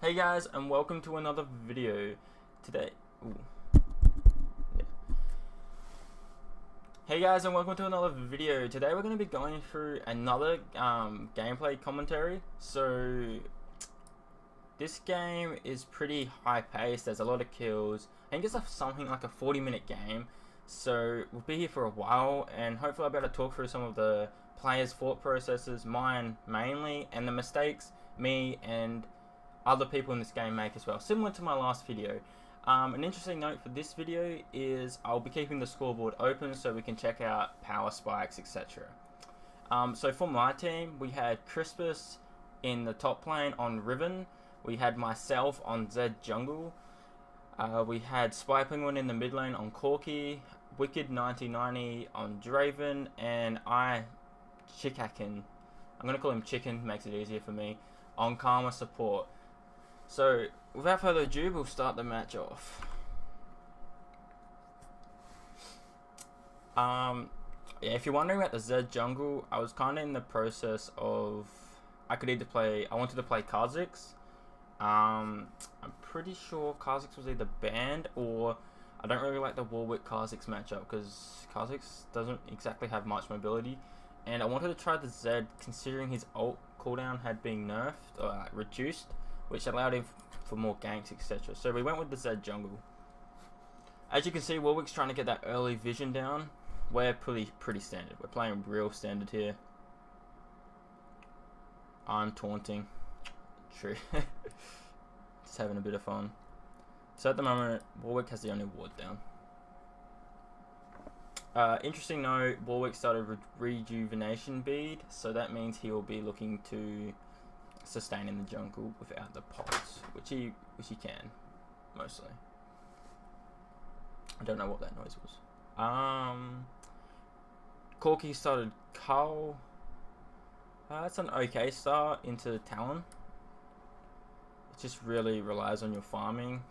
Hey guys, and welcome to another video today. Yeah. Hey guys, and welcome to another video. Today we're going to be going through another gameplay commentary. So this game is pretty high paced. There's a lot of kills. I think it's something like a 40-minute game. So we'll be here for a while, and hopefully I'll be able to talk through some of the players' thought processes, mine mainly, and the mistakes me and other people in this game make as well, similar to my last video. An interesting note for this video is I'll be keeping the scoreboard open so we can check out power spikes, etc. So for my team, we had Crispus in the top lane on Riven, we had myself on Zed Jungle, we had Spy Penguin in the mid lane on Corky, Wicked 9090 on Draven, and Chikakin, I'm going to call him Chicken, makes it easier for me, on Karma support. So, without further ado, we'll start the match off. Yeah, if you're wondering about the Zed Jungle, I was kind of in the process of, I wanted to play Kha'Zix. I'm pretty sure Kha'Zix was either banned, or I don't really like the Warwick Kha'Zix matchup, because Kha'Zix doesn't exactly have much mobility, and I wanted to try the Zed, considering his ult cooldown had been nerfed, or reduced, which allowed him for more ganks, etc. So we went with the Zed Jungle. As you can see, Warwick's trying to get that early vision down. We're pretty standard. We're playing real standard here. I'm taunting. True. Just having a bit of fun. So at the moment, Warwick has the only ward down. Interesting note, Warwick started rejuvenation bead, so that means he will be looking to sustain in the jungle without the pods, which he can mostly. I don't know what that noise was. Corky started Cull. That's an okay start into Talon. It just really relies on your farming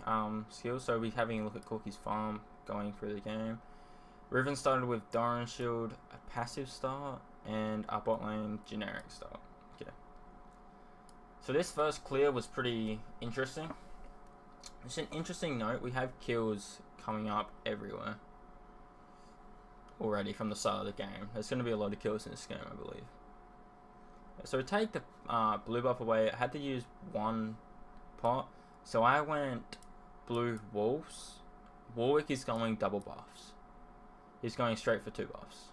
skills. So we're having a look at Corky's farm going through the game. Riven started with Doran Shield, a passive start, and our bot lane generic start. Okay. So this first clear was pretty interesting. Just an interesting note, we have kills coming up everywhere already from the start of the game. There's going to be a lot of kills in this game, I believe. So to take the blue buff away, I had to use one pot. So I went blue wolves. Warwick is going double buffs. He's going straight for 2 buffs.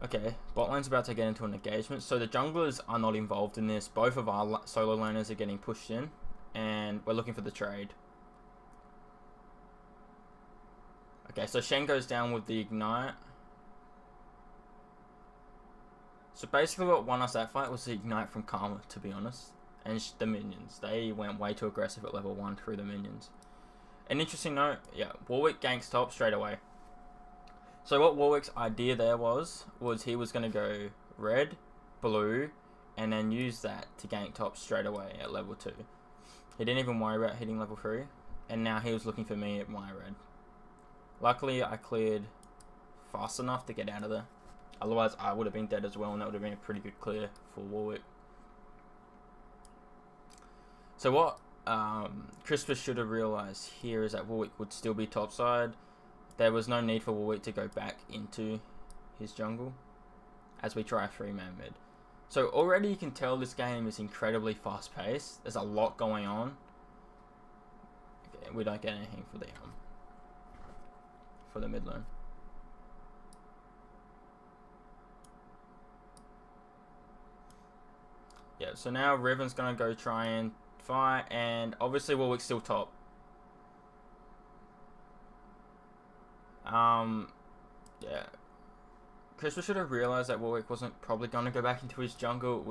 Okay, bot lane's about to get into an engagement, so the junglers are not involved in this. Both of our solo laners are getting pushed in, and we're looking for the trade. Okay, so Shen goes down with the ignite. So basically what won us that fight was the ignite from Karma, to be honest. And the minions. They went way too aggressive at level 1 through the minions. An interesting note, yeah, Warwick ganks top straight away. So what Warwick's idea there was he was going to go red, blue, and then use that to gank top straight away at level 2. He didn't even worry about hitting level 3, and now he was looking for me at my red. Luckily, I cleared fast enough to get out of there. Otherwise, I would have been dead as well, and that would have been a pretty good clear for Warwick. So what Crispus should have realised here is that Warwick would still be topside. There was no need for Warwick to go back into his jungle as we try a 3-man mid. So already you can tell this game is incredibly fast paced. There's a lot going on. Okay, we don't get anything for the mid lane. Yeah, so now Riven's gonna go try and fight, and obviously Warwick's still top. Yeah. Crispus should have realized that Warwick wasn't probably going to go back into his jungle.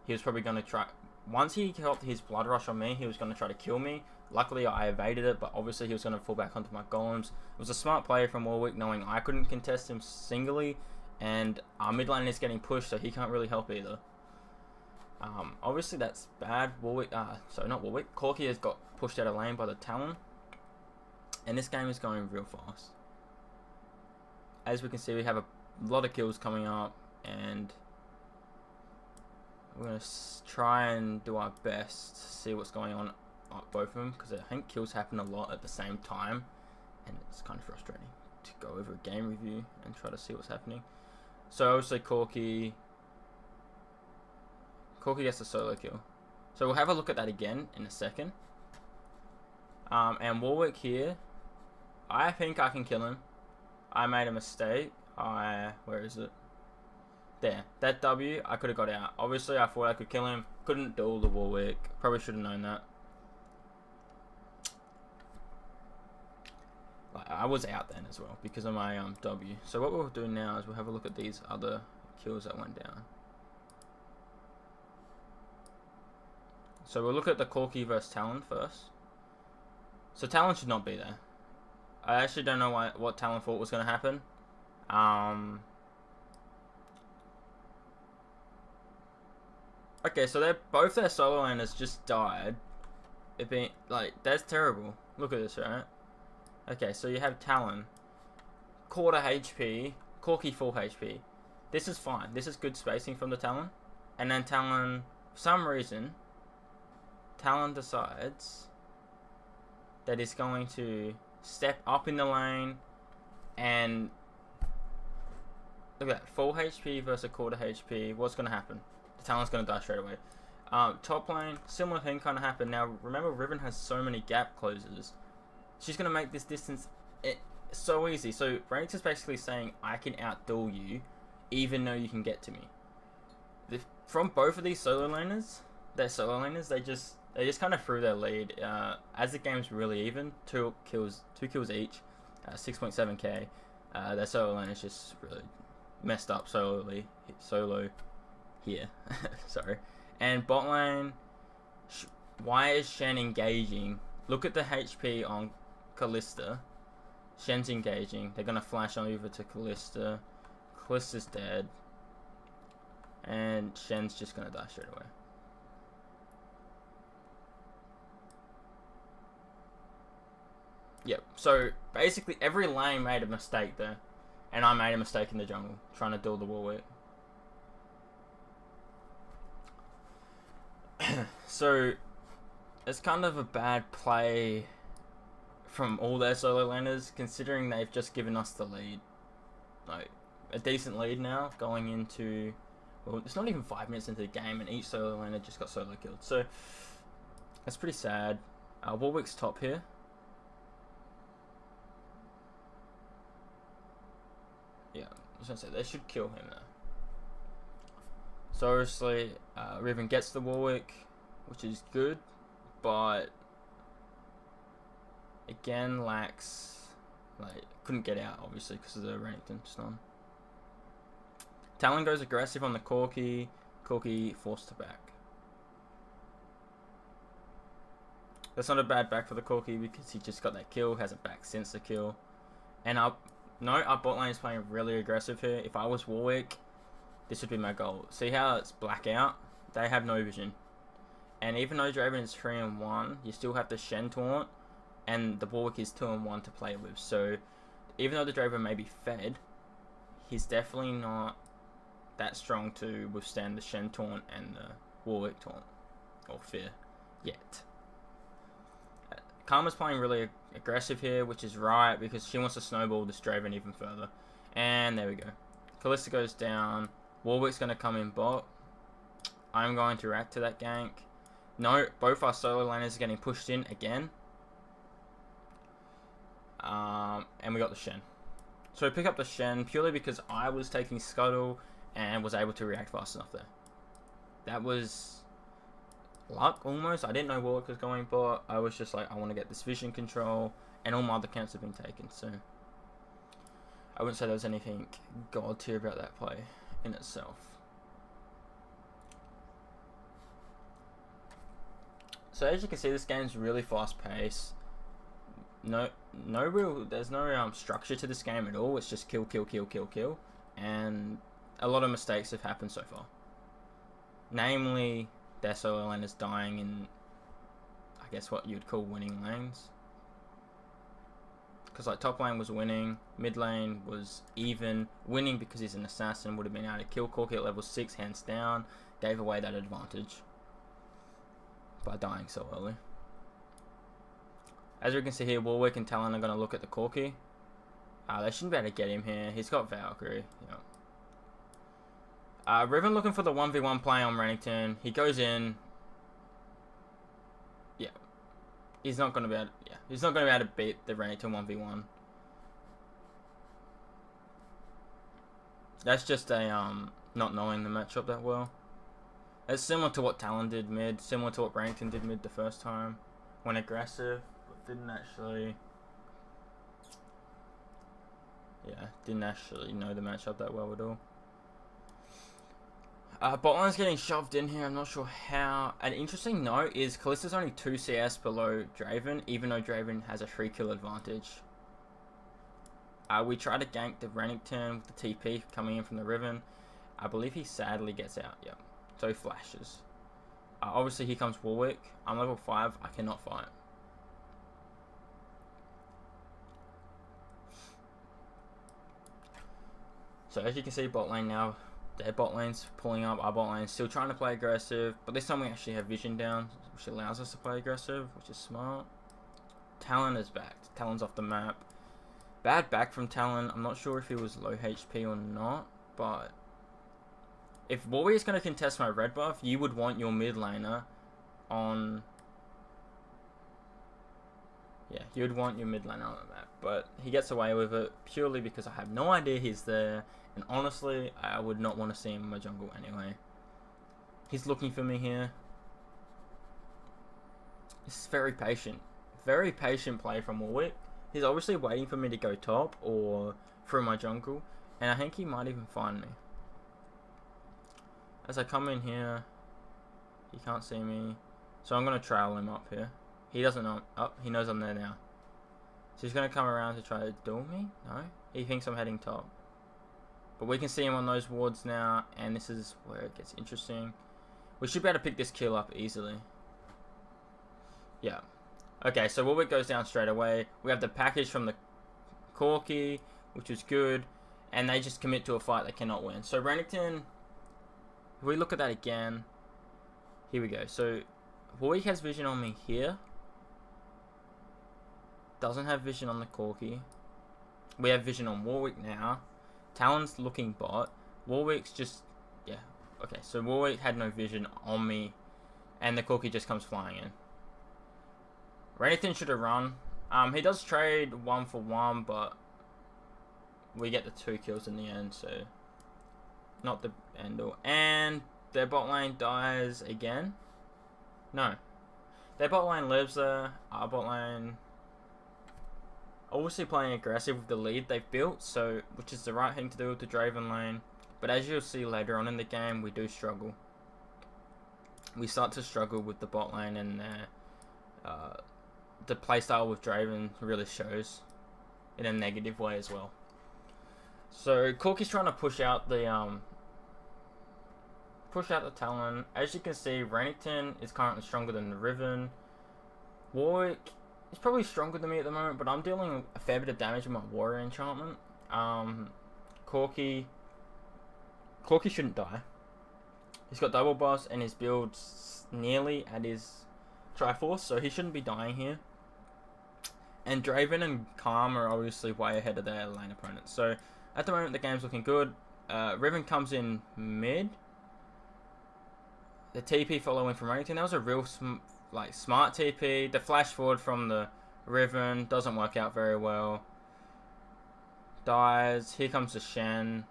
He was probably going to try, once he got his blood rush on me, he was going to try to kill me. Luckily I evaded it, but obviously he was going to fall back onto my golems. It was a smart play from Warwick, knowing I couldn't contest him singly, and our mid lane is getting pushed, so he can't really help either. Obviously that's bad. Corky has got pushed out of lane by the Talon, and this game is going real fast. As we can see, we have a lot of kills coming up, and We're going to try and do our best to see what's going on both of them, because I think kills happen a lot at the same time, and it's kind of frustrating to go over a game review and try to see what's happening. So obviously Corky gets the solo kill. So we'll have a look at that again in a second. And Warwick here, I think I can kill him. I made a mistake. Where is it? There. That W, I could have got out. Obviously, I thought I could kill him. Couldn't duel the Warwick. Probably should have known that. I was out then as well because of my W. So what we'll do now is we'll have a look at these other kills that went down. So we'll look at the Corky versus Talon first. So Talon should not be there. I actually don't know what Talon thought was going to happen. Okay, so both their solo laners just died. It being like, that's terrible. Look at this, right? Okay, so you have Talon, quarter HP, Corky full HP. This is fine. This is good spacing from the Talon. And then Talon, for some reason, Talon decides that he's going to step up in the lane and look at that, full HP versus a quarter HP. What's going to happen? The Talon's going to die straight away. Top lane, similar thing kind of happened. Now remember, Riven has so many gap closers. She's going to make this distance so easy. So Ranix is basically saying, I can outduel you even though you can get to me. From both of these solo laners, they just kind of threw their lead. As the game's really even, two kills each, 6.7k. Their solo lane is just really messed up solo here. Sorry. And bot lane, why is Shen engaging? Look at the HP on Kalista. Shen's engaging. They're gonna flash over to Kalista. Kalista's dead. And Shen's just gonna die straight away. Yep, so basically every lane made a mistake there. And I made a mistake in the jungle, trying to duel the Warwick. So, it's kind of a bad play from all their solo laners, considering they've just given us the lead. Like, a decent lead now, going into... Well, it's not even 5 minutes into the game, and each solo laner just got solo killed. So, that's pretty sad. Warwick's top here. Yeah, I was going to say, they should kill him now. So obviously, Riven gets the Warwick, which is good, but again lacks, couldn't get out obviously because of the Renekton stun. Talon goes aggressive on the Corky, Corky forced to back. That's not a bad back for the Corky because he just got that kill, hasn't backed since the kill. And our bot lane is playing really aggressive here. If I was Warwick, this would be my goal. See how it's blackout? They have no vision. And even though Draven is 3-1, you still have the Shen taunt, and the Warwick is 2-1 to play with. So even though the Draven may be fed, he's definitely not that strong to withstand the Shen taunt and the Warwick taunt, or fear, yet. Karma's playing really aggressive here, which is right, because she wants to snowball this Draven even further. And there we go. Kalista goes down. Warwick's going to come in bot. I'm going to react to that gank. No, both our solo laners are getting pushed in again. And we got the Shen. So we pick up the Shen purely because I was taking Scuttle and was able to react fast enough there. That was luck almost. I didn't know Warwick was going bot. I was just like, I want to get this vision control, and all my other camps have been taken. So I wouldn't say there was anything god tier about that play in itself. So as you can see, this game's really fast paced. There's no structure to this game at all. It's just kill, kill, kill, kill, kill, and a lot of mistakes have happened so far. Namely, their solo lane is dying in, I guess what you'd call winning lanes. Because like top lane was winning, mid lane was even, winning because he's an assassin, would have been able to kill Corky at level 6 hands down gave away that advantage by dying so early. As we can see here, Warwick and Talon are going to look at the Corki. They shouldn't be able to get him here. He's got Valkyrie. Riven looking for the 1v1 play on Rennington. He goes in. Yeah. He's not going to be able to, he's not going to be able to beat the Rennington 1v1. That's just a not knowing the matchup that well. It's similar to what Talon did mid, similar to what Rennington did mid the first time. Went aggressive, but didn't actually know the matchup that well at all. Bot line's getting shoved in here, I'm not sure how. An interesting note is Kalista's only 2 CS below Draven, even though Draven has a 3 kill advantage. We try to gank the Rennington with the TP coming in from the Riven. I believe he sadly gets out, yep. So he flashes. Obviously here comes Warwick. I'm level 5, I cannot fight. So as you can see, bot lane now, their bot lane's pulling up, our bot lane's still trying to play aggressive, but this time we actually have vision down, which allows us to play aggressive, which is smart. Talon is back. Talon's off the map. Bad back from Talon. I'm not sure if he was low HP or not, but if Warwick is going to contest my red buff, you would want your mid laner on... Yeah, you would want your mid laner on the map, but he gets away with it purely because I have no idea he's there, and honestly, I would not want to see him in my jungle anyway. He's looking for me here. It's very patient. Very patient play from Warwick. He's obviously waiting for me to go top or through my jungle, and I think he might even find me. As I come in here, he can't see me, so I'm going to trail him up here. He doesn't know. Oh, he knows I'm there now. So he's going to come around to try to duel me? No? He thinks I'm heading top. But we can see him on those wards now, and this is where it gets interesting. We should be able to pick this kill up easily. Yeah. Okay, so Warwick goes down straight away. We have the package from the Corki, which is good, and they just commit to a fight they cannot win. So Rennington, if we look at that again, here we go. So Warwick has vision on me here. Doesn't have vision on the Corki. We have vision on Warwick now. Talon's looking bot. Warwick's just, yeah. Okay, so Warwick had no vision on me, and the Corki just comes flying in. Rennington should have run. He does trade 1 for 1, but we get the 2 kills in the end, so not the end all. And their bot lane dies again. No. Their bot lane lives there. Our bot lane obviously playing aggressive with the lead they've built, so which is the right thing to do with the Draven lane. But as you'll see later on in the game, we do struggle. We start to struggle with the bot lane, and the playstyle with Draven really shows in a negative way as well. So Corki's trying to push out the Talon. As you can see, Rennington is currently stronger than the Riven. Warwick is probably stronger than me at the moment, but I'm dealing a fair bit of damage with my Warrior enchantment. Corki shouldn't die. He's got double boss and his build's nearly at his Triforce, so he shouldn't be dying here. And Draven and Calm are obviously way ahead of their lane opponents. So at the moment the game's looking good. Riven comes in mid. The TP following from Rennington. That was a real smart TP. The flash forward from the Riven doesn't work out very well. Dies. Here comes the Shen.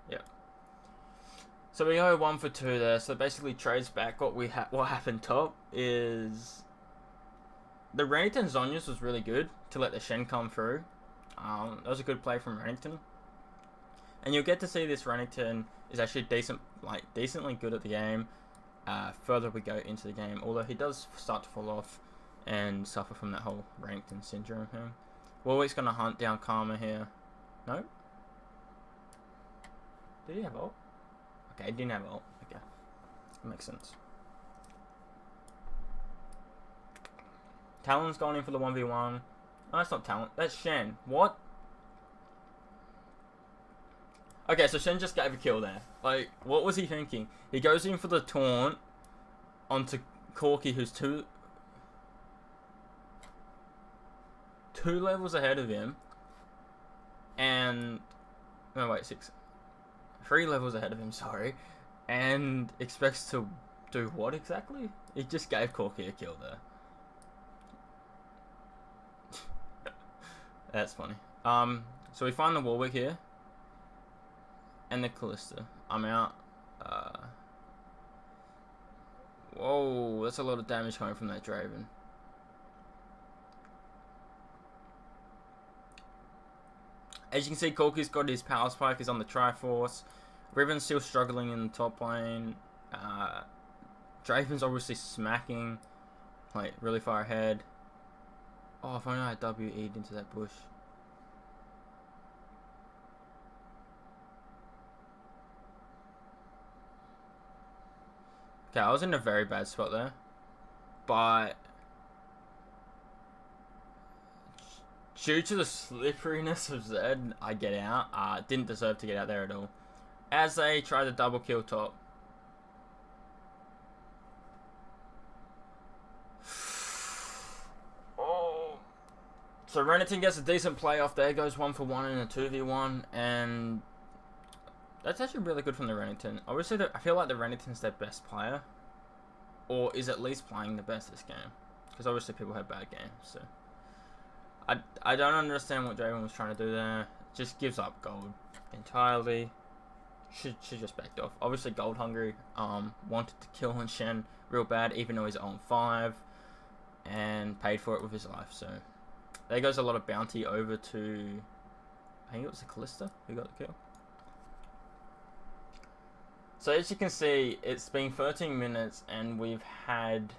Yep. So we go 1 for 2 there. So basically trades back. What happened top is the Rennington Zhonya's was really good to let the Shen come through. That was a good play from Rennington. And you'll get to see this Rennington is actually decently good at the game. Further we go into the game, although he does start to fall off and suffer from that whole Rennington syndrome here. Warwick's gonna hunt down Karma here. No? Did he have ult? Okay, he didn't have ult. Okay, that makes sense. Talon's gone in for the 1v1. Oh, that's not talent. That's Shen. What? Okay, so Shen just gave a kill there. Like, what was he thinking? He goes in for the taunt onto Corki, who's two levels ahead of him. And... No, wait, 3 levels ahead of him, sorry. And expects to do what exactly? He just gave Corki a kill there. That's funny. So we find the Warwick here. And the Callista. I'm out. Whoa, that's a lot of damage coming from that Draven. As you can see, Corki's got his power spike, he's on the Triforce. Riven's still struggling in the top lane. Draven's obviously smacking, like, really far ahead. Oh, if only I WE'd into that bush. Okay, I was in a very bad spot there. But due to the slipperiness of Zed, I get out. Didn't deserve to get out there at all. As they try to double kill top. Oh. So Renekton gets a decent play off there. Goes 1 for 1 in a 2v1. And that's actually really good from the Renekton. Obviously, I feel like the Renekton's their best player. Or is at least playing the best this game. Because obviously people have bad games. So I don't understand what Draven was trying to do there. Just gives up gold entirely. Should just backed off. Obviously gold hungry. Wanted to kill Shen real bad, even though he's on 5, and paid for it with his life. So there goes a lot of bounty over to, I think it was the Callista who got the kill. So as you can see, it's been 13 minutes and we've had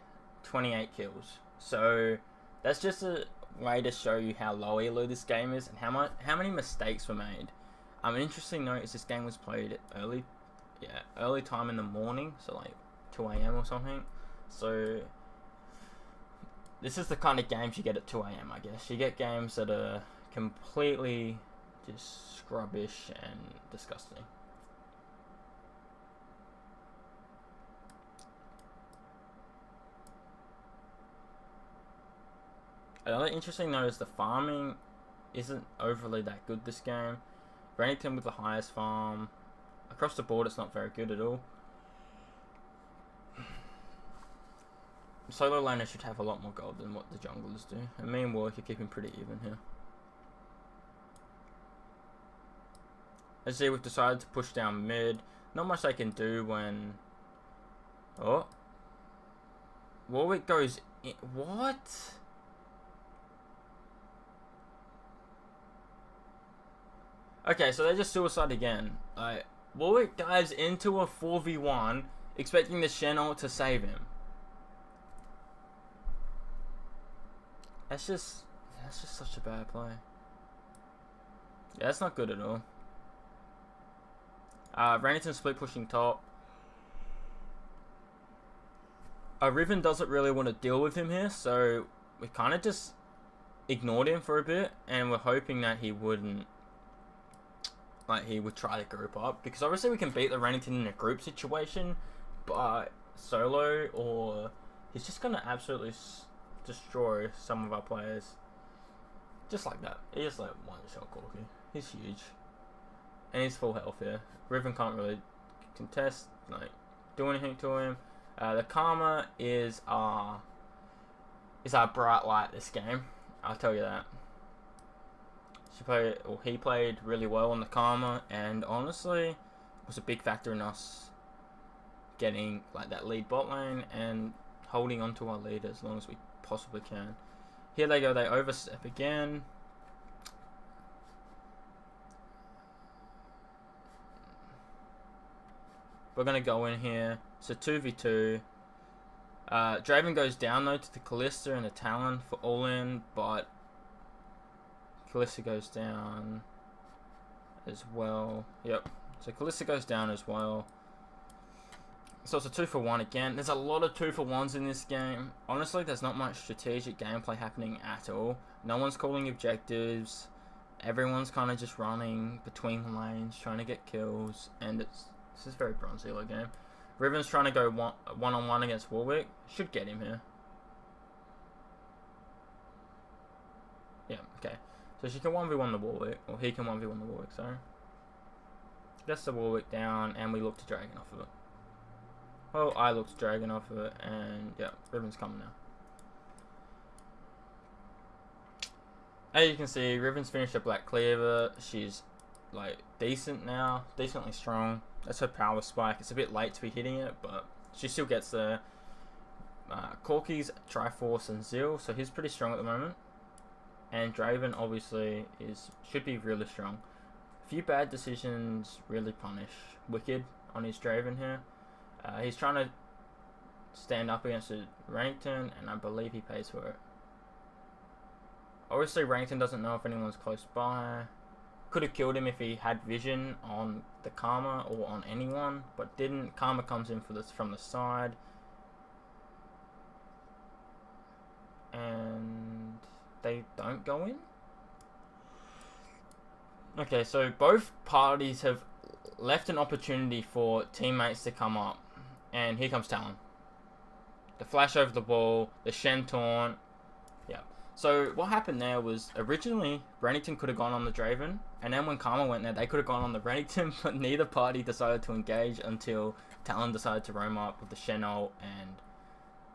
28 kills. So that's just a way to show you how low elo this game is and how many mistakes were made. An interesting note is this game was played early time in the morning, so like 2 AM or something. So this is the kind of games you get at 2 AM, I guess. You get games that are completely just scrubbish and disgusting. Another interesting note is the farming isn't overly that good this game. Renekton with the highest farm. Across the board, it's not very good at all. Solo laners should have a lot more gold than what the junglers do. And me and Warwick are keeping pretty even here. As you see, we've decided to push down mid. Not much they can do when... Oh. Warwick goes in... What? Okay, so they just suicide again. Warwick dives into a 4v1, expecting the Shen ult to save him. That's just such a bad play. Yeah, that's not good at all. Renekton split pushing top. Riven doesn't really want to deal with him here, so we kind of just ignored him for a bit, and we're hoping that he wouldn't. Like, he would try to group up, because obviously we can beat the Renekton in a group situation, but solo, or he's just going to absolutely destroy some of our players. Just like that. He just like one-shot Corki. He's huge. And he's full health here. Riven can't really contest, like, do anything to him. The Karma is our bright light this game. I'll tell you that. He played really well on the Karma, and honestly was a big factor in us getting like that lead bot lane and holding on to our lead as long as we possibly can. Here they go, they overstep again. We're gonna go in here. So 2v2. Draven goes down though to the Callista and the Talon for all in, but Callista goes down as well. Yep. So Callista goes down as well. So it's a 2-for-1 again. There's a lot of 2-for-1s in this game. Honestly, there's not much strategic gameplay happening at all. No one's calling objectives. Everyone's kind of just running between the lanes, trying to get kills, and this is a very Bronzilla game. Riven's trying to go one-on-one against Warwick. Should get him here. Yeah, okay. So she can 1v1 the Warwick, or he can 1v1 the Warwick, sorry. Gets the Warwick down, and we look to Dragon off of it. Well, I look to Dragon off of it, and yeah, Riven's coming now. As you can see, Riven's finished a Black Cleaver. She's like decent now, decently strong. That's her power spike. It's a bit late to be hitting it, but she still gets the Corki's, Triforce, and Zeal, so he's pretty strong at the moment. And Draven obviously should be really strong. A few bad decisions really punish Wicked on his Draven here. He's trying to stand up against a Renekton, and I believe he pays for it. Obviously, Renekton doesn't know if anyone's close by. Could have killed him if he had vision on the Karma or on anyone, but didn't. Karma comes in from the side. And they don't go in? Okay, so both parties have left an opportunity for teammates to come up. And here comes Talon. The flash over the ball, the Shen taunt. Yeah. So what happened there was originally Renekton could have gone on the Draven, and then when Karma went there, they could have gone on the Renekton, but neither party decided to engage until Talon decided to roam up with the Shen ult, and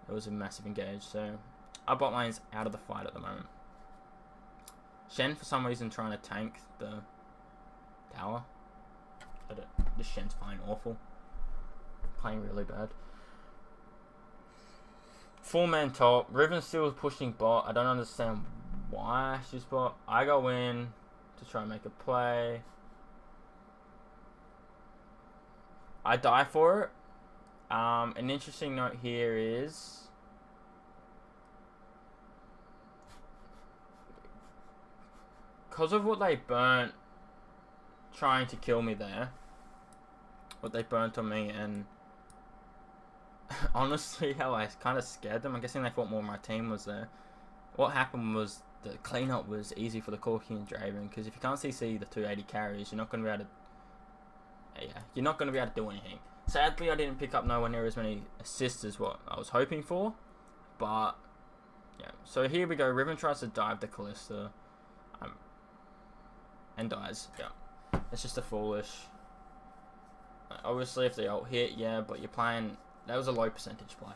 it was a massive engage. So our bot lane's out of the fight at the moment. Shen for some reason trying to tank the tower. The Shen's playing awful. Playing really bad. 4-man top. Riven still pushing bot. I don't understand why she's bot. I go in to try and make a play. I die for it. An interesting note here is because of what they burnt trying to kill me there, what they burnt on me, and honestly how I kind of scared them. I'm guessing they thought more of my team was there. What happened was the cleanup was easy for the Corki and Draven, because if you can't CC the 280 carries, you're not going to be able to you're not going to be able to do anything. Sadly, I didn't pick up nowhere near as many assists as what I was hoping for, but yeah. So here we go. Riven tries to dive the Kalista and dies. Yeah, it's just a foolish. Obviously, if the ult hit, yeah, but you're playing. That was a low percentage play.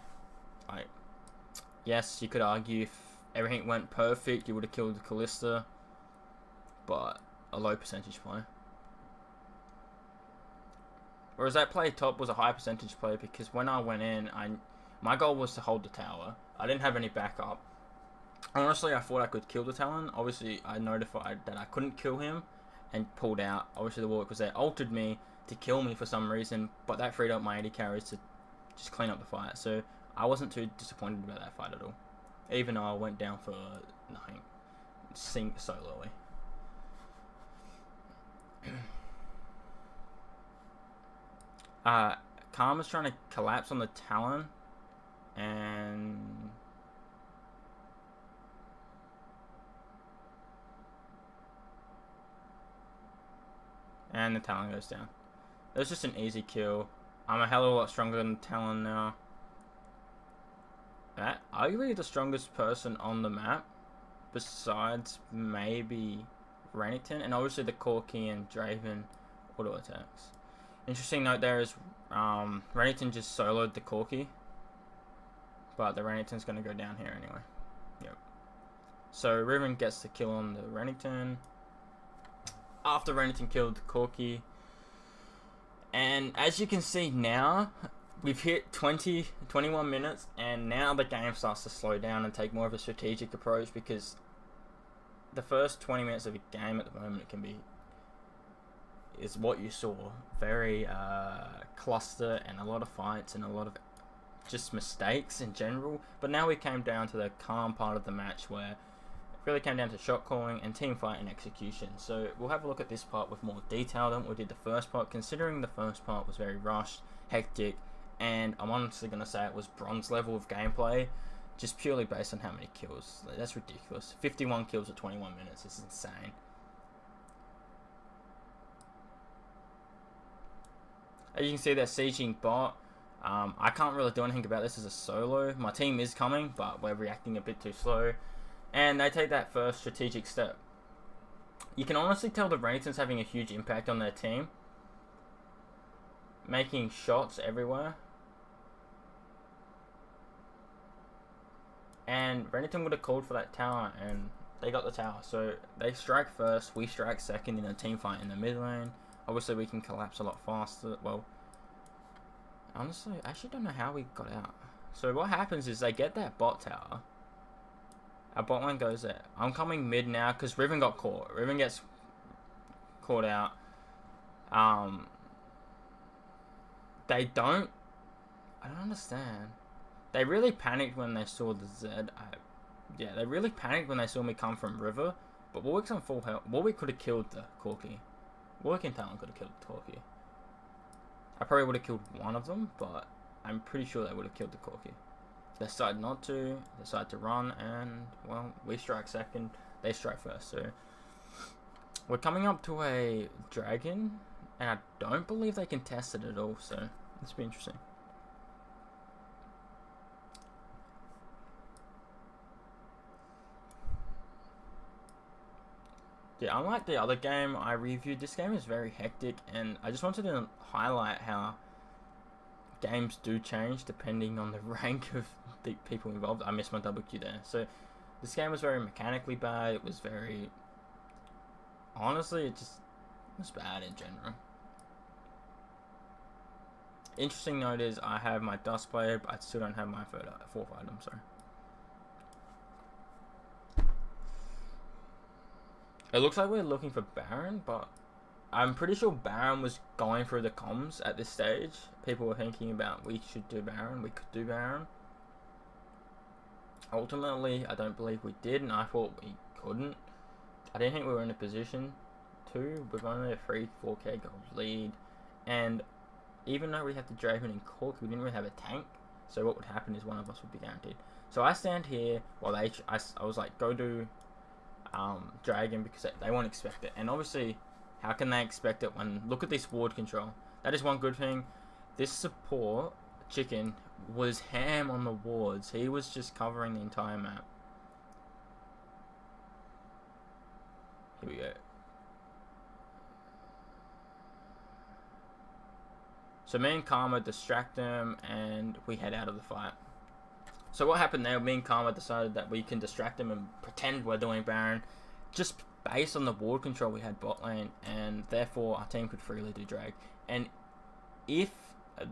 Like, yes, you could argue if everything went perfect, you would have killed the Kalista, but a low percentage play. Whereas that play top was a high percentage play, because when I went in, my goal was to hold the tower. I didn't have any backup. Honestly, I thought I could kill the Talon. Obviously, I notified that I couldn't kill him and pulled out. Obviously, the Warwick was there, ulted me to kill me for some reason, but that freed up my 80 carries to just clean up the fight. So I wasn't too disappointed about that fight at all, even though I went down for nothing. Sink so lowly. Karma's trying to collapse on the Talon, and the Talon goes down. It was just an easy kill. I'm a hell of a lot stronger than Talon now. Arguably the strongest person on the map, besides maybe Renekton, and obviously the Corki and Draven auto attacks. Interesting note there is Renekton just soloed the Corki, but the Renekton's going to go down here anyway. Yep. So Riven gets the kill on the Renekton after Renekton killed the Corki. And as you can see now, we've hit 21 minutes, and now the game starts to slow down and take more of a strategic approach, because the first 20 minutes of a game at the moment is what you saw. Very cluster and a lot of fights and a lot of just mistakes in general. But now we came down to the calm part of the match, where it really came down to shot calling and team fight and execution. So we'll have a look at this part with more detail than we did the first part, considering the first part was very rushed, hectic, and I'm honestly going to say it was bronze level of gameplay, just purely based on how many kills. That's ridiculous. 51 kills at 21 minutes is insane. As you can see, they're sieging bot. I can't really do anything about this as a solo. My team is coming, but we're reacting a bit too slow. And they take that first strategic step. You can honestly tell the Renekton's having a huge impact on their team. Making shots everywhere. And Renekton would have called for that tower, and they got the tower. So they strike first, we strike second in a team fight in the mid lane. Obviously we can collapse a lot faster. Well, honestly, I actually don't know how we got out. So what happens is they get that bot tower. Our bot lane goes there. I'm coming mid now because Riven got caught. Riven gets caught out. They don't... I don't understand. They really panicked when they saw the Zed. Yeah, they really panicked when they saw me come from River. But Warwick's on full health. Warwick could have killed the Corki. Warwick and Talon could have killed the Corki. I probably would have killed one of them, but I'm pretty sure they would have killed the Corki. They decided not to. They decided to run, and, well, we strike second. They strike first, so... We're coming up to a dragon, and I don't believe they contested it at all, so... This will be interesting. Yeah, unlike the other game I reviewed, this game is very hectic, and I just wanted to highlight how games do change depending on the rank of the people involved. I missed my double Q there. So this game was very mechanically bad. It was very... Honestly, it was bad in general. Interesting note is I have my dust player, but I still don't have my fourth item, sorry. It looks like we're looking for Baron, but I'm pretty sure Baron was going through the comms at this stage. People were thinking about we should do Baron, we could do Baron. Ultimately, I don't believe we did, and I thought we couldn't. I didn't think we were in a position to. We've only a 3-4k gold lead, and even though we had the Draven and Cork, we didn't really have a tank. So what would happen is one of us would be guaranteed. So I stand here while I was like, go do Dragon, because they won't expect it. And obviously, how can they expect it when... Look at this ward control. That is one good thing. This support, Chicken, was ham on the wards. He was just covering the entire map. Here we go. So me and Karma distract them, and we head out of the fight. So what happened there, me and Karma decided that we can distract them and pretend we're doing Baron, just based on the ward control we had bot lane, and therefore our team could freely do drag. And if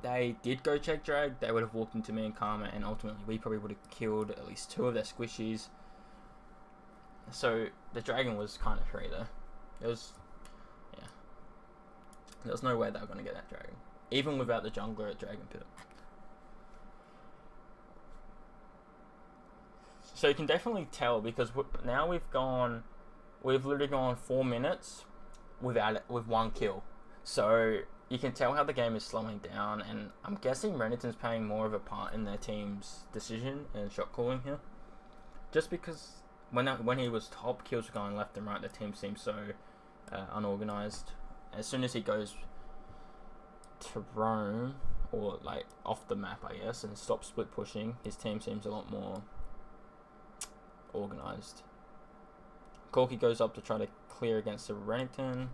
they did go check drag, they would have walked into me and Karma, and ultimately we probably would have killed at least 2 of their squishies. So the dragon was kind of free there. There was no way they were going to get that dragon, even without the jungler at Dragon Pit. So you can definitely tell, because now we've literally gone 4 minutes with 1 kill. So you can tell how the game is slowing down, and I'm guessing Renekton's playing more of a part in their team's decision and shot calling here. Just because when he was top, kills were going left and right, the team seems so unorganized. As soon as he goes to roam, or like off the map, I guess, and stops split pushing, his team seems a lot more organized. Corki goes up to try to clear against the Renekton.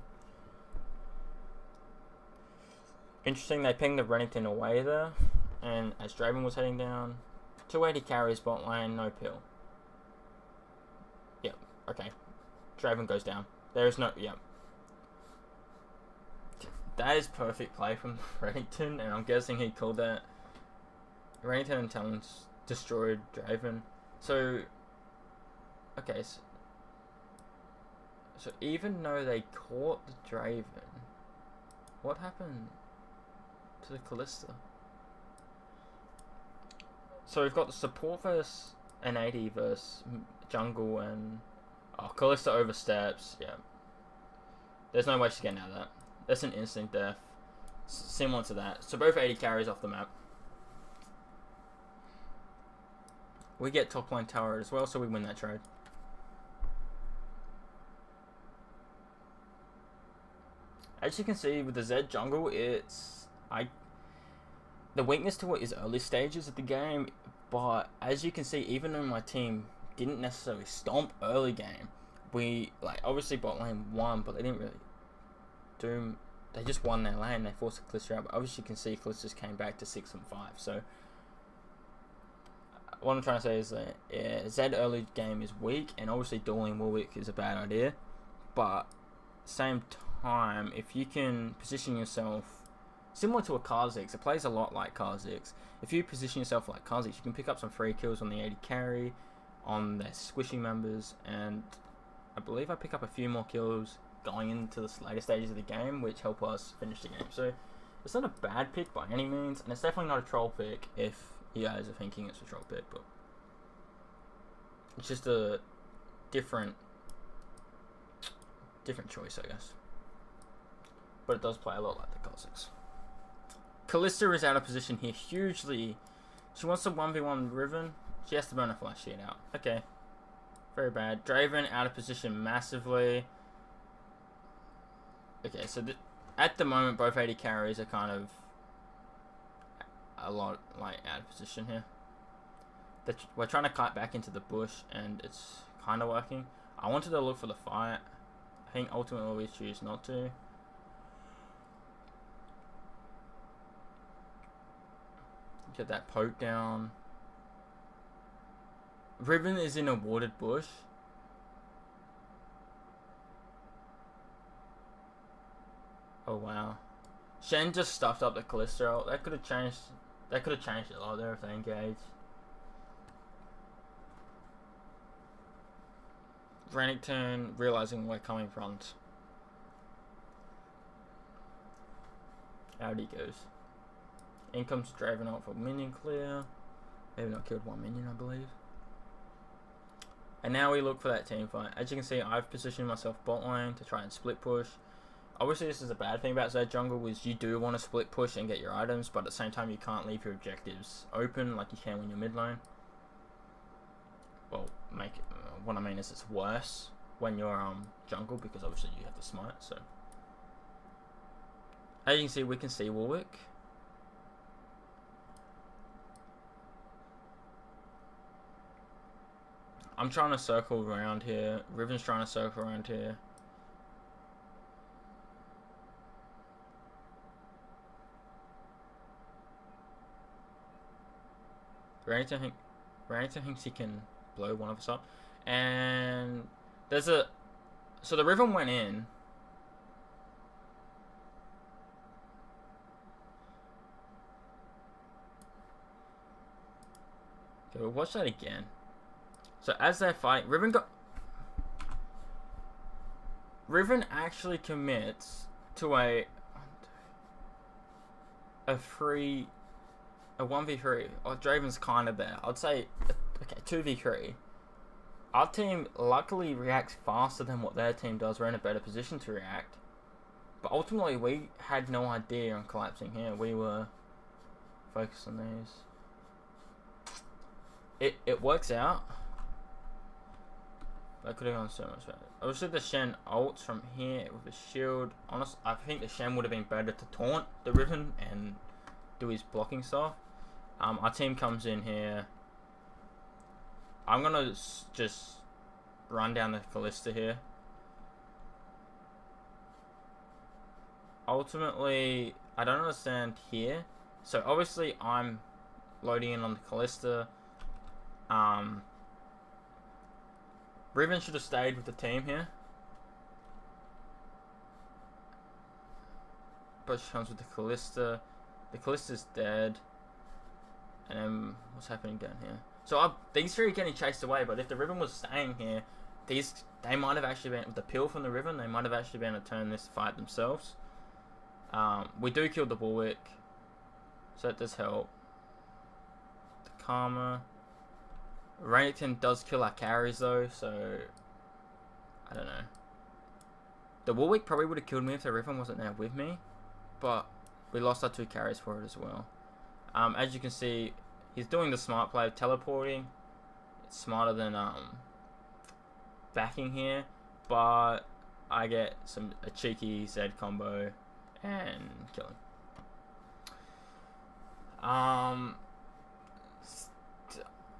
Interesting, they pinged the Renekton away there, and as Draven was heading down, 280 carries bot lane, no pill. Yep, okay. Draven goes down. There is no, yep. That is perfect play from Renekton, and I'm guessing he called that. Renekton and Talons destroyed Draven. So, okay, so even though they caught the Draven, what happened to the Kalista? So we've got the support versus an 80 versus jungle, and Kalista oversteps. Yeah, there's no way she's getting out of that. That's an instant death, similar to that. So both 80 carries off the map. We get top lane tower as well, so we win that trade. As you can see with the Zed Jungle, the weakness to it is early stages of the game, but as you can see, even though my team didn't necessarily stomp early game, we, like, obviously bot lane won, but they didn't really do. They just won their lane. They forced the Callisto out, but obviously you can see Callisto's came back to 6 and 5. So what I'm trying to say is that Zed early game is weak, and obviously dueling Warwick is a bad idea. But same time, if you can position yourself similar to a Kha'Zix, it plays a lot like Kha'Zix. If you position yourself like Kha'Zix, you can pick up some free kills on the AD carry, on their squishy members, and I believe I pick up a few more kills going into the later stages of the game, which help us finish the game. So it's not a bad pick by any means, and it's definitely not a troll pick if you guys are thinking it's a troll pick, but it's just a different choice, I guess. But it does play a lot like the Kha'Zix. Kalista is out of position here hugely. She wants to 1v1 Riven. She has to burn a flash sheet out. Okay. Very bad. Draven out of position massively. Okay, so at the moment, both AD carries are kind of a lot like out of position here. We're trying to cut back into the bush, and it's kind of working. I wanted to look for the fight. I think ultimately we choose not to. Get that poke down. Riven is in a watered bush. Oh wow. Shen just stuffed up the Callisto. That could have changed a lot there if they engaged. Renekton realizing we're coming front. Out he goes. In comes Draven out for minion clear. Maybe not killed one minion, I believe. And now we look for that team fight. As you can see, I've positioned myself bot lane to try and split push. Obviously, this is a bad thing about Zed Jungle, is you do want to split push and get your items, but at the same time, you can't leave your objectives open like you can when you're mid lane. Well, what I mean is it's worse when you're jungle, because obviously you have the smite. So as you can see, we can see Warwick. I'm trying to circle around here. Riven's trying to circle around here. Renekton thinks he can blow one of us up. And there's a... So the Riven went in. Okay, we'll watch that again. So as they fight, Riven actually commits to a 1v3. Oh, Draven's kind of there. I'd say, okay, 2v3. Our team luckily reacts faster than what their team does. We're in a better position to react. But ultimately, we had no idea on collapsing here. We were focused on these. It works out. That could have gone so much better. Obviously, the Shen ults from here with a shield. Honestly, I think the Shen would have been better to taunt the Riven and do his blocking stuff. Our team comes in here. I'm gonna just run down the Callisto here. Ultimately, I don't understand here. So obviously, I'm loading in on the Callisto. Riven should have stayed with the team here. But she comes with the Callisto. The Callisto's dead. And then what's happening down here? So these three are getting chased away, but if the Riven was staying here, they might have actually been, with the pill from the Riven, they might have actually been able to turn this fight themselves. We do kill the Warwick, so that does help. The Karma. Renekton does kill our carries though, so I don't know. The Warwick probably would have killed me if the Riven wasn't there with me, but we lost our 2 carries for it as well. As you can see, he's doing the smart play of teleporting. smarter than backing here, but I get a cheeky Zed combo and kill him.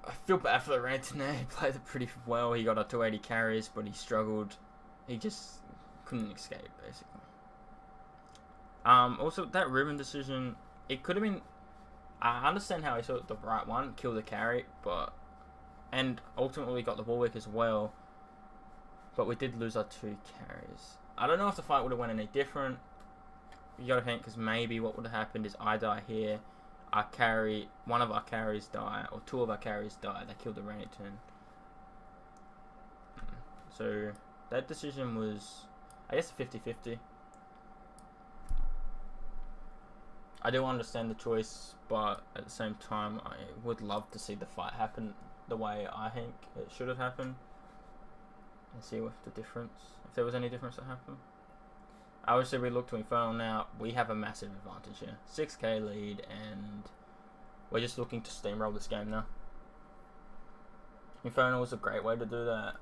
I feel bad for the Ranton there. He played it pretty well. He got up to 80 carries, but he struggled. He just couldn't escape, basically. Also, that Ribbon decision, it could have been... I understand how he saw the right one, kill the carry, but... And ultimately got the Warwick as well. But we did lose our 2 carries. I don't know if the fight would have went any different. You gotta think, because maybe what would have happened is I die here. One of our carries die, or 2 of our carries die. They killed the Remington. So that decision was, I guess, 50-50. I do understand the choice, but at the same time, I would love to see the fight happen the way I think it should have happened, and see what the difference, if there was any difference that happened. Obviously, we look to Infernal now. We have a massive advantage here. 6k lead, and we're just looking to steamroll this game now. Infernal is a great way to do that.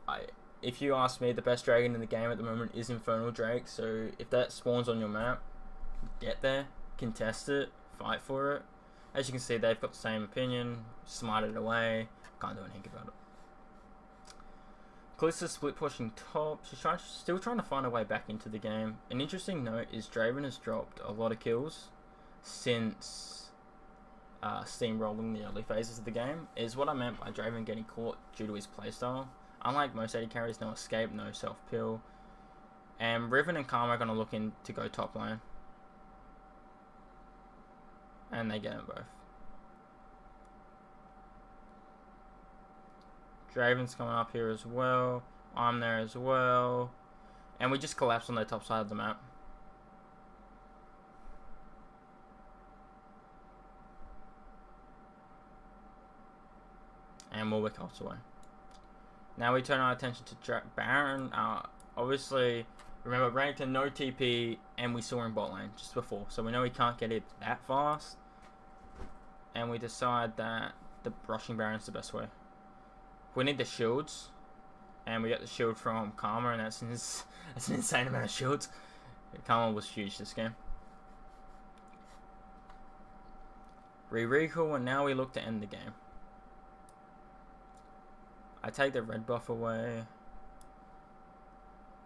If you ask me, the best dragon in the game at the moment is Infernal Drake. So if that spawns on your map, get there, contest it, fight for it. As you can see, they've got the same opinion. Smite it away. Can't do anything about it. Callista's split pushing top. She's still trying to find her way back into the game. An interesting note is Draven has dropped a lot of kills since steamrolling the early phases of the game. Is what I meant by Draven getting caught due to his playstyle. Unlike most AD carries, no escape, no self-pill. And Riven and Karma are going to look in to go top lane. And they get them both. Draven's coming up here as well. I'm there as well. And we just collapse on the top side of the map. And Warwick ults away. Now we turn our attention to Baron. Obviously, remember, Rankton, no TP, and we saw him bot lane just before. So we know he can't get it that fast. And we decide that the rushing Baron's the best way. We need the shields. And we get the shield from Karma, and that's an insane amount of shields. Karma was huge this game. Recall, and now we look to end the game. I take the red buff away.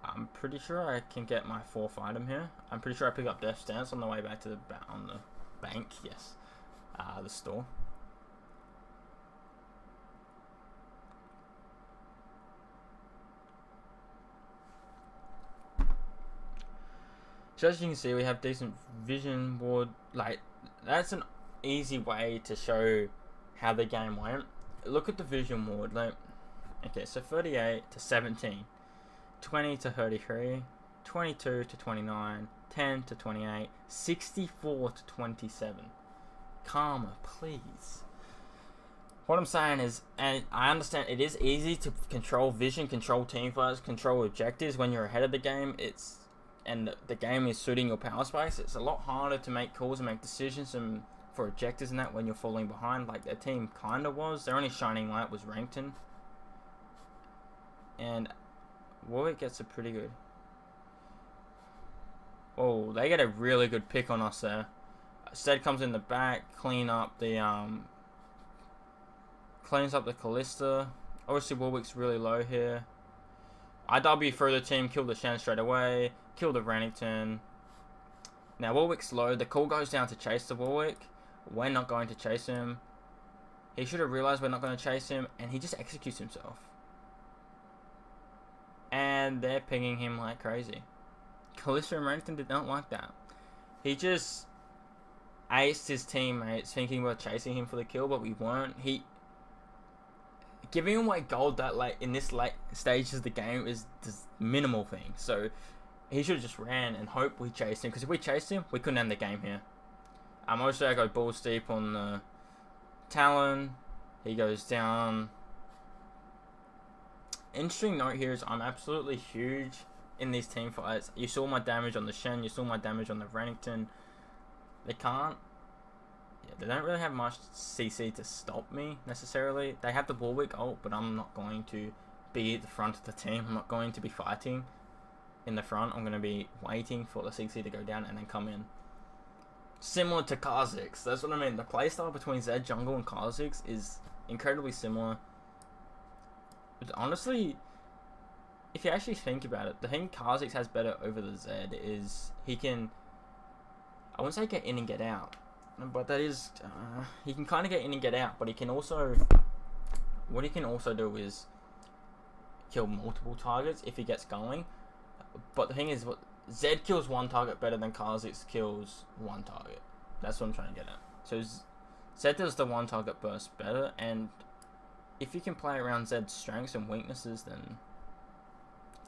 I'm pretty sure I can get my 4th item here. I'm pretty sure I pick up Death Stance on the way back to the bank. Yes, the store. So as you can see, we have decent vision board. Like, that's an easy way to show how the game went. Look at the vision board. Like, okay, so 38 to 17, 20 to 33, 22 to 29, 10 to 28, 64 to 27. Karma, please. What I'm saying is, and I understand it is easy to control vision, control team fights, control objectives when you're ahead of the game. And the game is suiting your power space. It's a lot harder to make calls and make decisions for objectives and that when you're falling behind, like their team kind of was. Their only shining light was Rankton. And Warwick gets a pretty good... Oh, they get a really good pick on us there. Zed comes in the back, cleans up the Callista. Obviously Warwick's really low here. I W through the team, kill the Shen straight away, kill the Rennington. Now Warwick's low, the call goes down to chase the Warwick. We're not going to chase him. He should have realized we're not going to chase him, and he just executes himself. And they're pinging him like crazy. Callista and Rennington did not like that. He just aced his teammates thinking we were chasing him for the kill, but we weren't. Giving away gold that late in this late stages of the game is this minimal thing. So he should have just ran and hoped we chased him, because if we chased him, we couldn't end the game here. Mostly I go balls deep on the Talon. He goes down. Interesting note here is I'm absolutely huge in these team fights. You saw my damage on the Shen, you saw my damage on the Rennington. They can't yeah, they don't really have much CC to stop me necessarily. They have the Warwick ult, but I'm not going to be at the front of the team. I'm not going to be fighting in the front. I'm going to be waiting for the CC to go down and then come in. Similar to Kha'Zix. That's what I mean. The playstyle between Zed Jungle and Kha'Zix is incredibly similar. But honestly, if you actually think about it, the thing Kha'Zix has better over the Zed is he can, I wouldn't say get in and get out, but that is, he can kind of get in and get out, but he can also, what he can also do is kill multiple targets if he gets going. But the thing is, what Zed kills one target better than Kha'Zix kills one target. That's what I'm trying to get at. So Zed does the one target burst better, and if you can play around Zed's strengths and weaknesses, then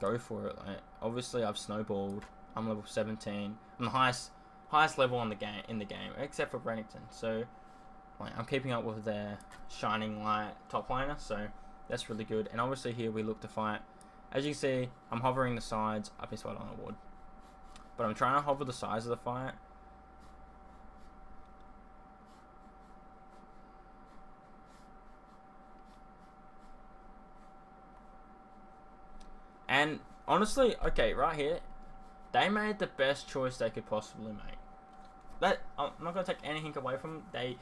go for it. Like, obviously, I've snowballed. I'm level 17. I'm the highest level in the game, except for Brenington. So, like, I'm keeping up with their shining light top laner. So that's really good. And obviously here we look to fight. As you can see, I'm hovering the sides. I missed one on a ward, but I'm trying to hover the sides of the fight. And honestly, okay, right here, they made the best choice they could possibly make. I'm not gonna take anything away from them.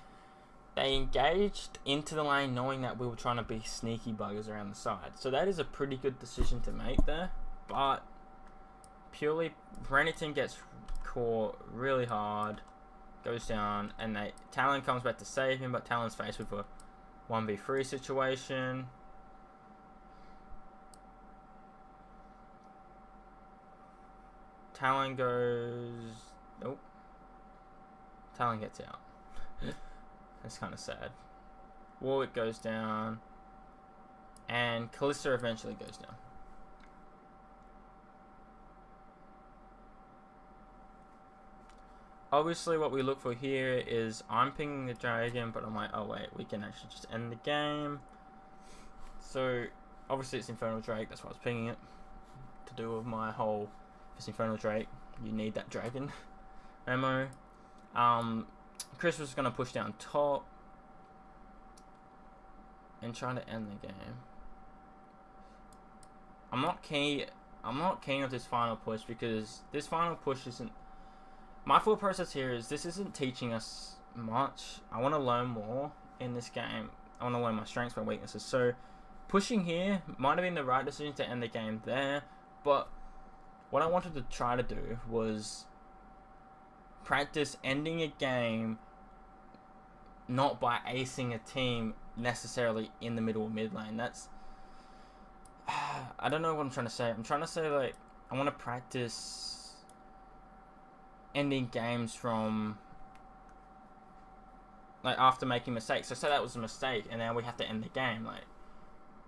They engaged into the lane knowing that we were trying to be sneaky buggers around the side. So that is a pretty good decision to make there. But purely, Brenington gets caught really hard, goes down, and Talon comes back to save him, but Talon's faced with a 1v3 situation. Talon goes... Nope. Talon gets out. That's kind of sad. Warwick goes down. And Kalista eventually goes down. Obviously what we look for here is I'm pinging the dragon, but I'm like, oh wait, we can actually just end the game. So obviously it's Infernal Drake, that's why I was pinging it. To do with my whole... It's Infernal Drake, you need that dragon ammo. Chris was going to push down top and try to end the game. I'm not keen on this final push because this final push isn't... My thought process here is this isn't teaching us much. I want to learn more in this game. I want to learn my strengths, my weaknesses. So pushing here might have been the right decision to end the game there, but what I wanted to try to do was practice ending a game not by acing a team necessarily in the middle or mid lane. That's... I don't know what I'm trying to say. I'm trying to say, like, I want to practice ending games from... like, after making mistakes. So say that was a mistake and now we have to end the game. Like,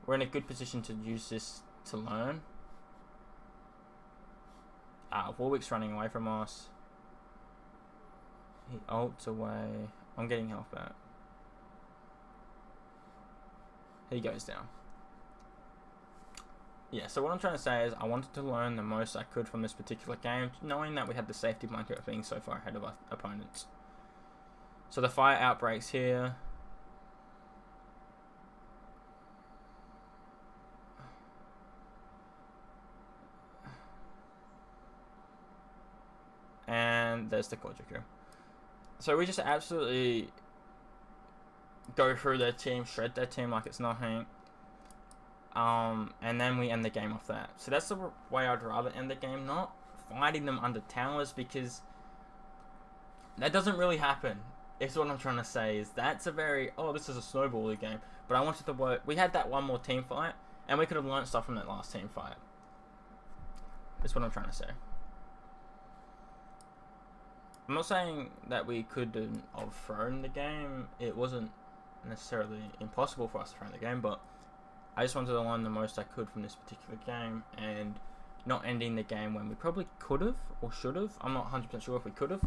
we're in a good position to use this to learn. Warwick's running away from us. He ults away. I'm getting health back. He goes down. Yeah, so what I'm trying to say is I wanted to learn the most I could from this particular game, knowing that we had the safety blanket of being so far ahead of our opponents. So the fire outbreaks here. And there's the Kojiku. So we just absolutely go through their team, shred their team like it's nothing. And then we end the game off that. So that's the way I'd rather end the game, not fighting them under towers, because that doesn't really happen. It's what I'm trying to say is that's a very, oh, this is a snowball game. But I wanted to work, we had that one more team fight, and we could have learned stuff from that last team fight. That's what I'm trying to say. I'm not saying that we couldn't have thrown the game. It wasn't necessarily impossible for us to throw the game, but I just wanted to learn the most I could from this particular game and not ending the game when we probably could have or should have. I'm not 100% sure if we could have,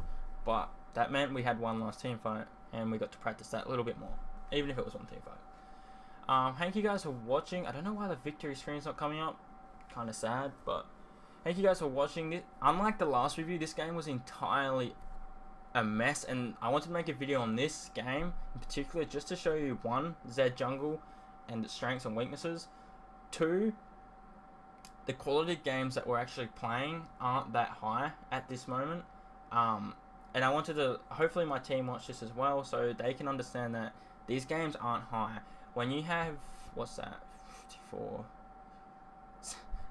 but that meant we had one last team fight and we got to practice that a little bit more, even if it was one team fight. Thank you guys for watching. I don't know why the victory screen's not coming up. Kind of sad, but thank you guys for watching. Unlike the last review, this game was entirely a mess, and I wanted to make a video on this game in particular just to show you, one, Zed Jungle and its strengths and weaknesses, two, the quality of games that we're actually playing aren't that high at this moment, and I wanted to, hopefully my team watch this as well so they can understand that these games aren't high. When you have, what's that, 54,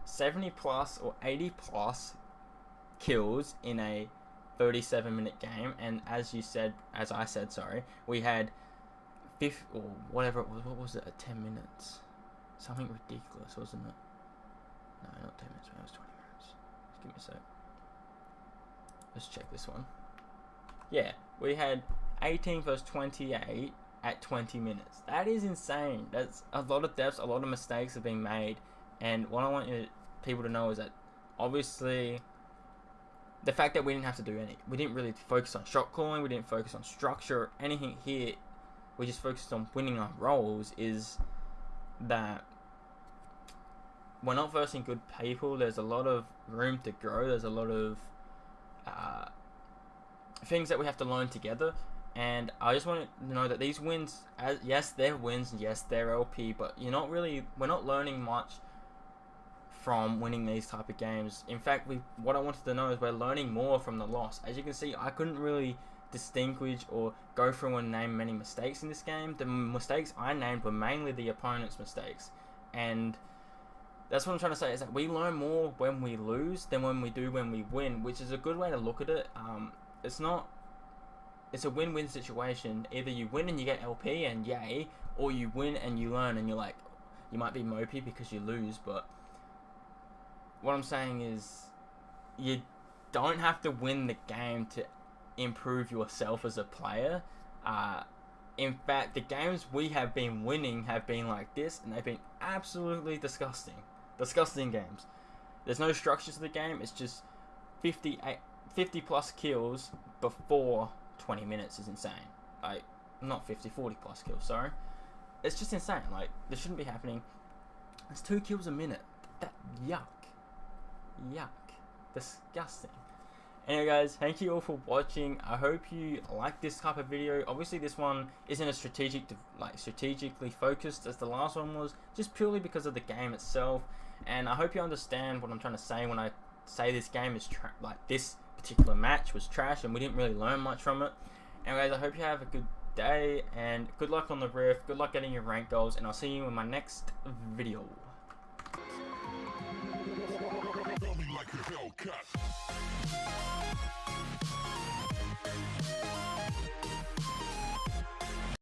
70 plus or 80 plus kills in a 37-minute game, and as I said, we had 50 or whatever it was. What was it? At 10 minutes, something ridiculous, wasn't it? No, not 10 minutes. It was 20 minutes. Just give me a sec. Let's check this one. Yeah, we had 18 versus 28 at 20 minutes. That is insane. That's a lot of deaths. A lot of mistakes have been made, and what I want people to know is that obviously, the fact that we didn't have to do we didn't really focus on shot calling, we didn't focus on structure or anything here, we just focused on winning our roles, is that we're not versing good people. There's a lot of room to grow. There's a lot of things that we have to learn together, and I just want to know that these wins, yes, they're wins, yes, they're LP, but we're not learning much from winning these type of games. In fact, what I wanted to know is we're learning more from the loss. As you can see, I couldn't really distinguish or go through and name many mistakes in this game. The mistakes I named were mainly the opponent's mistakes, and that's what I'm trying to say, is that we learn more when we lose than when we win, which is a good way to look at it. It's a win-win situation. Either you win and you get LP and yay, or you win and you learn and you're like, you might be mopey because you lose, but what I'm saying is, you don't have to win the game to improve yourself as a player. In fact, the games we have been winning have been like this, and they've been absolutely disgusting. Disgusting games. There's no structure to the game. It's just 50 plus kills before 20 minutes is insane. Like, not 50, 40 plus kills, sorry. It's just insane. Like, this shouldn't be happening. It's 2 kills a minute. Yuck. Disgusting. Anyway guys, thank you all for watching. I hope you like this type of video. Obviously this one isn't as strategically focused as the last one was, just purely because of the game itself. And I hope you understand what I'm trying to say when I say this game is this particular match was trash and we didn't really learn much from it. Anyway guys, I hope you have a good day and good luck on the Rift, good luck getting your rank goals, and I'll see you in my next video. Like a Hellcat.